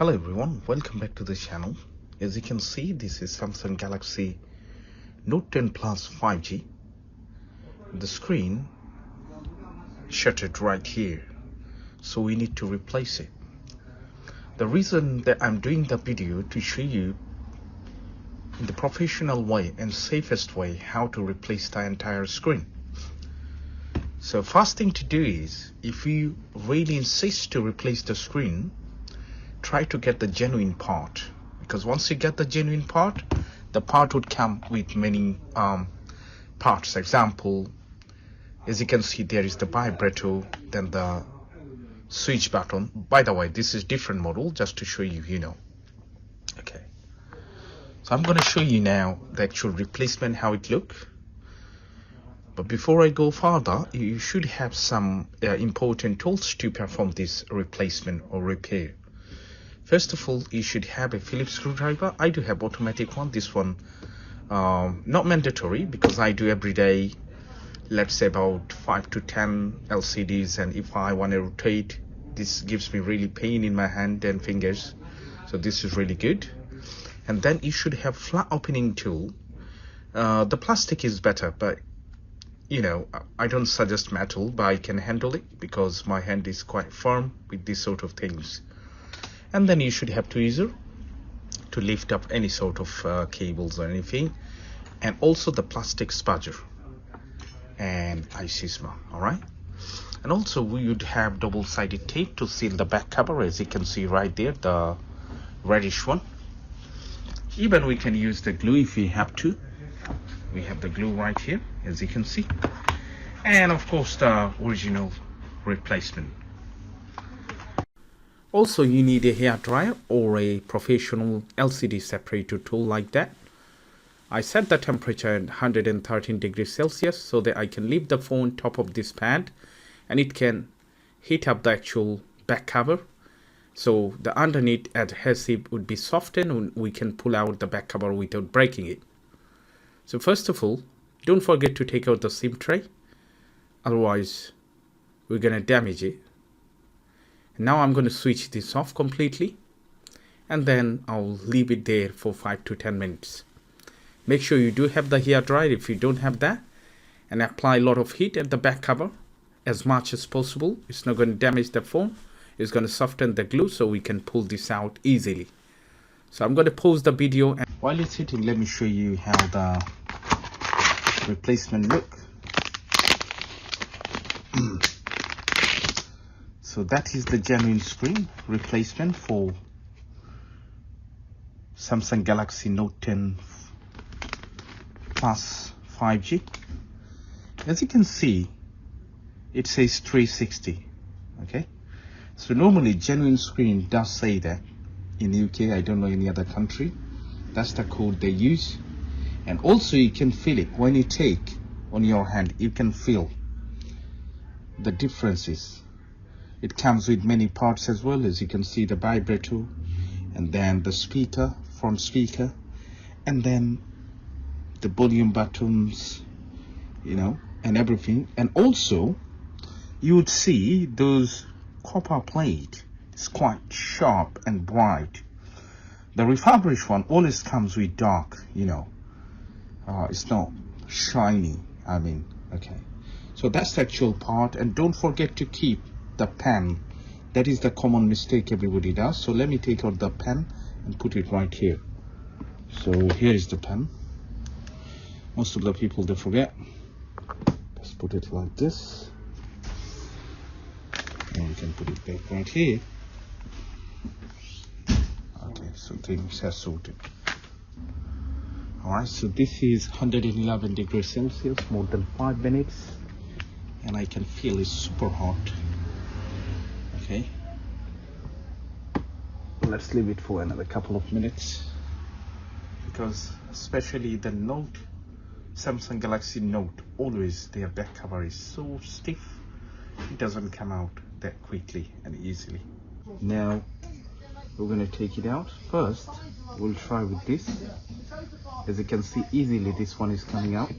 Hello everyone, welcome back to the channel. As you can see, this is Samsung Galaxy Note 10 Plus 5G. The screen shattered right here, so we need to replace it. The reason that I'm doing the video to show you in the professional way and safest way how to replace the entire screen. So first thing to do is, if you really insist to replace the screen, try to get the genuine part, because once you get the genuine part, the part would come with many parts. Example, as you can see, there is the vibrator, then the switch button. By the way, this is different model, just to show you, okay. So I'm going to show you now the actual replacement, how it look. But before I go further, you should have some important tools to perform this replacement or repair. First of all, you should have a Phillips screwdriver. I do have automatic one. This one not mandatory, because I do every day, let's say about 5 to 10 LCDs, and if I want to rotate, this gives me really pain in my hand and fingers, so this is really good. And then you should have flat opening tool. The plastic is better, but I don't suggest metal, but I can handle it because my hand is quite firm with these sort of things. And then you should have tweezer to lift up any sort of cables or anything, and also the plastic spudger and IC-SMA. All right. And also we would have double-sided tape to seal the back cover, as you can see right there, the reddish one. Even we can use the glue if we have to. We have the glue right here, as you can see, and of course the original replacement. Also, you need a hair dryer or a professional LCD separator tool like that. I set the temperature at 113 degrees Celsius so that I can leave the phone top of this pad and it can heat up the actual back cover. So the underneath adhesive would be softened and we can pull out the back cover without breaking it. So first of all, don't forget to take out the SIM tray, otherwise we're gonna damage it. Now I'm going to switch this off completely, and then I'll leave it there for 5 to 10 minutes. Make sure you do have the hair dryer if you don't have that, and apply a lot of heat at the back cover as much as possible. It's not going to damage the phone. It's going to soften the glue so we can pull this out easily. So I'm going to pause the video, and while it's heating, let me show you how the replacement look. So that is the genuine screen replacement for Samsung Galaxy Note 10 Plus 5G. As you can see, it says 360. Okay, so normally genuine screen does say that in UK. I don't know any other country. That's the code they use. And also you can feel it when you take on your hand. You can feel the differences. It comes with many parts as well, as you can see, the vibrator, and then the speaker, front speaker, and then the volume buttons, and everything. And also you would see those copper plate is quite sharp and bright. The refurbished one always comes with dark, it's not shiny. Okay, so that's the actual part. And don't forget to keep the pen. That is the common mistake everybody does. So let me take out the pen and put it right here. So here is the pen. Most of the people, they forget. Just put it like this, and you can put it back right here. Okay, so things are sorted. Alright, so this is 111 degrees Celsius, more than 5 minutes, and I can feel it's super hot. Okay, let's leave it for another couple of minutes, because especially the Note, Samsung Galaxy Note, always their back cover is so stiff, it doesn't come out that quickly and easily. Now we're going to take it out. First we'll try with this. As you can see, easily this one is coming out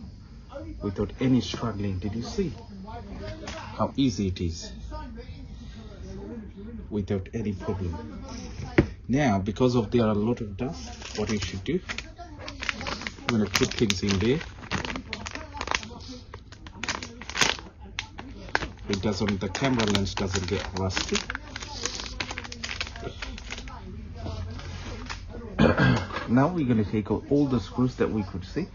without any struggling. Did you see how easy it is? Without any problem. Now, because of there are a lot of dust, what you should do, I'm going to put things in there. The camera lens doesn't get rusty. Now we're going to take out all the screws that we could see.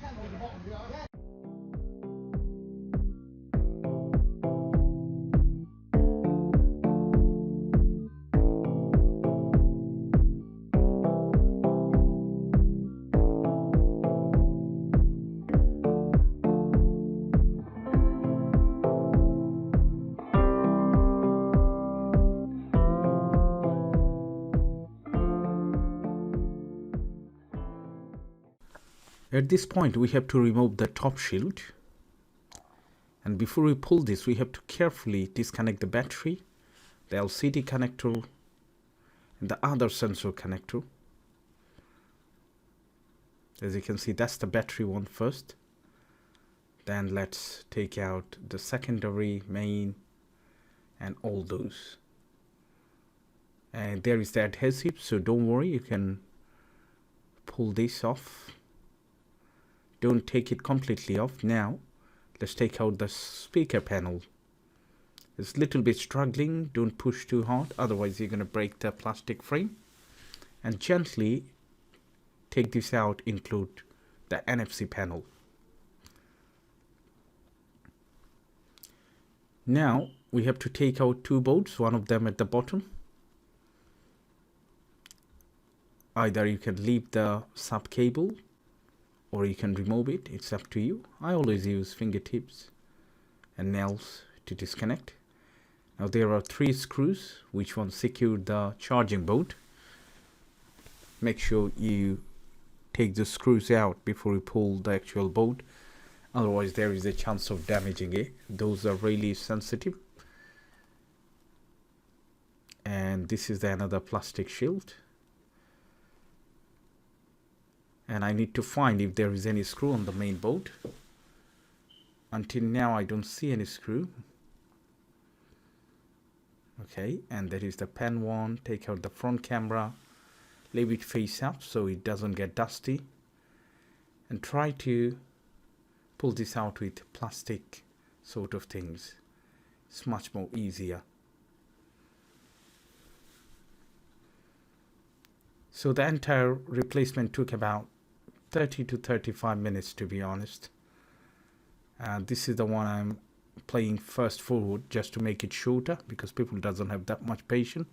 At this point, we have to remove the top shield. And before we pull this, we have to carefully disconnect the battery, the LCD connector, and the other sensor connector. As you can see, that's the battery one first. Then let's take out the secondary, main, and all those. And there is the adhesive, so don't worry, you can pull this off. Don't take it completely off. Now let's take out the speaker panel. It's a little bit struggling. Don't push too hard, otherwise you're going to break the plastic frame. And gently take this out, include the NFC panel. Now we have to take out two boards, one of them at the bottom. Either you can leave the sub cable or you can remove it, it's up to you. I always use fingertips and nails to disconnect. Now there are 3 screws which one secure the charging board. Make sure you take the screws out before you pull the actual board, otherwise there is a chance of damaging it. Those are really sensitive. And this is another plastic shield. And I need to find if there is any screw on the main board. Until now I don't see any screw. Okay, and that is the pen one. Take out the front camera, leave it face up so it doesn't get dusty, and try to pull this out with plastic sort of things. It's much more easier. So the entire replacement took about 30 to 35 minutes, to be honest. This is the one I'm playing first forward just to make it shorter, because people doesn't have that much patience.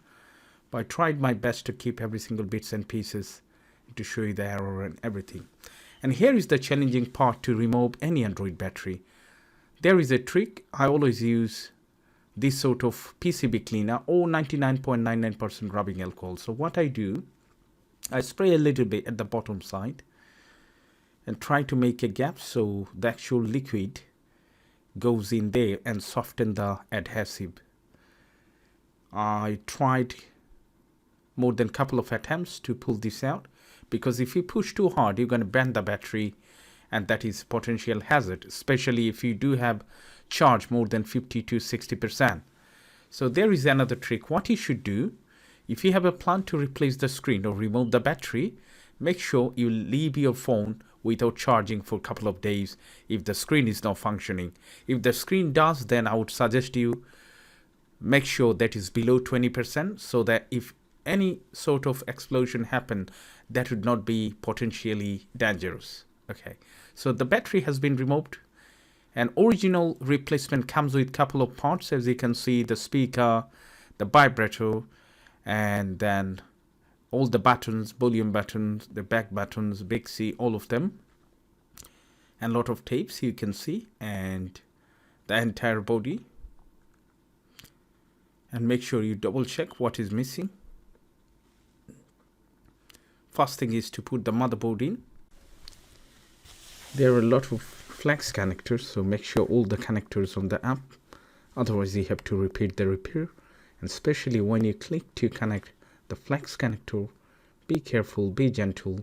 But I tried my best to keep every single bits and pieces to show you the error and everything. And here is the challenging part to remove any Android battery. There is a trick. I always use this sort of PCB cleaner or 99.99% rubbing alcohol. So what I do, I spray a little bit at the bottom side and try to make a gap so the actual liquid goes in there and soften the adhesive. I tried more than a couple of attempts to pull this out, because if you push too hard you're going to bend the battery, and that is potential hazard, especially if you do have charge more than 50 to 60%. So there is another trick. What you should do, if you have a plan to replace the screen or remove the battery, make sure you leave your phone without charging for a couple of days if the screen is not functioning. If the screen does, then I would suggest you make sure that is below 20%, so that if any sort of explosion happen, that would not be potentially dangerous. Okay, so the battery has been removed. An original replacement comes with a couple of parts, as you can see, the speaker, the vibrator, and then all the buttons, volume buttons, the back buttons, big C, all of them, and a lot of tapes you can see, and the entire body. And make sure you double check what is missing. First thing is to put the motherboard in. There are a lot of flex connectors, so make sure all the connectors on the app, otherwise you have to repeat the repair. And especially when you click to connect the flex connector, be careful, be gentle,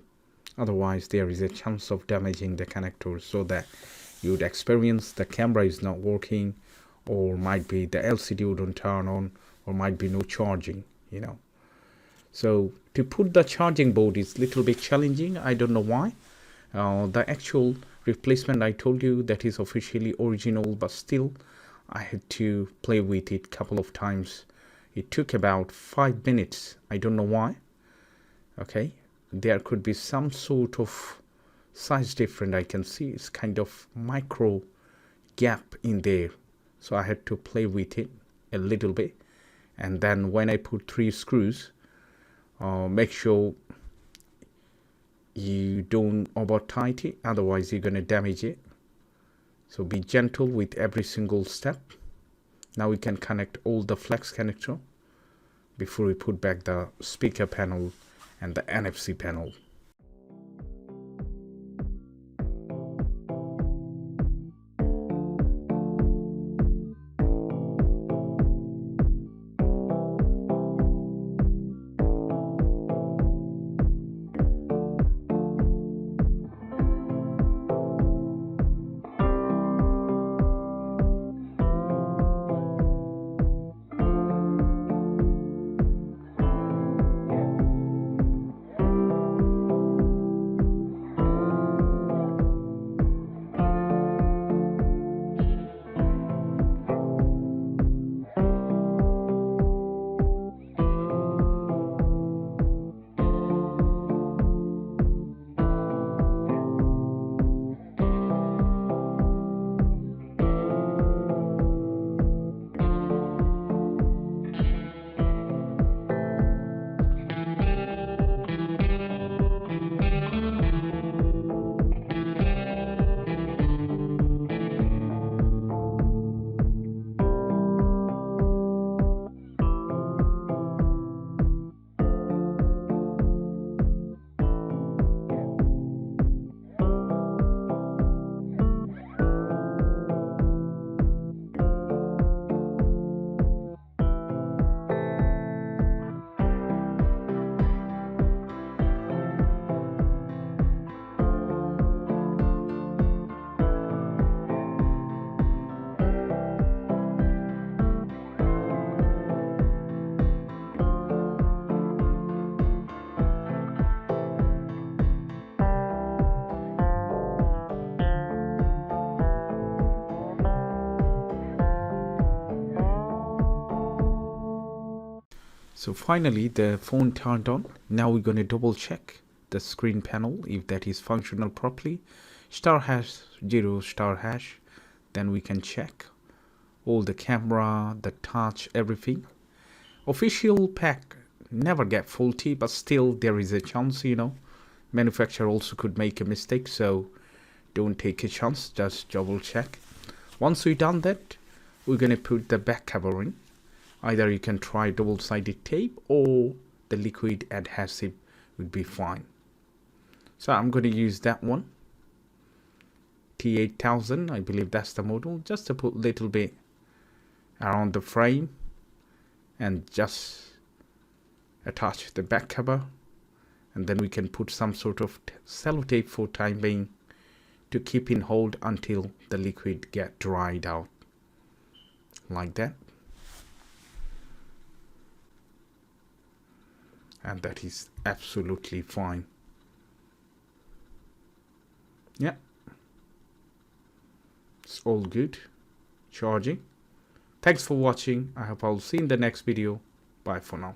otherwise there is a chance of damaging the connector, so that you would experience the camera is not working, or might be the LCD wouldn't turn on, or might be no charging, you know. So to put the charging board is little bit challenging. I don't know why. The actual replacement, I told you, that is officially original, but still I had to play with it couple of times. It took about 5 minutes. I don't know why. Okay, there could be some sort of size difference. I can see it's kind of micro gap in there, so I had to play with it a little bit. And then when I put 3 screws, make sure you don't over tight it, otherwise you're going to damage it. So be gentle with every single step. Now we can connect all the flex connector before we put back the speaker panel and the NFC panel. So finally the phone turned on. Now we're going to double check the screen panel if that is functional properly. *#0*#. Then we can check all the camera, the touch, everything. Official pack never get faulty, but still there is a chance, you know. Manufacturer also could make a mistake, so don't take a chance, just double check. Once we done that, we're going to put the back cover in. Either you can try double-sided tape or the liquid adhesive would be fine. So I'm going to use that one, T8000, I believe that's the model, just to put a little bit around the frame and just attach the back cover, and then we can put some sort of sellotape for time being to keep in hold until the liquid get dried out, like that. And that is absolutely fine. Yeah, it's all good. Charging. Thanks for watching. I hope I'll see you in the next video. Bye for now.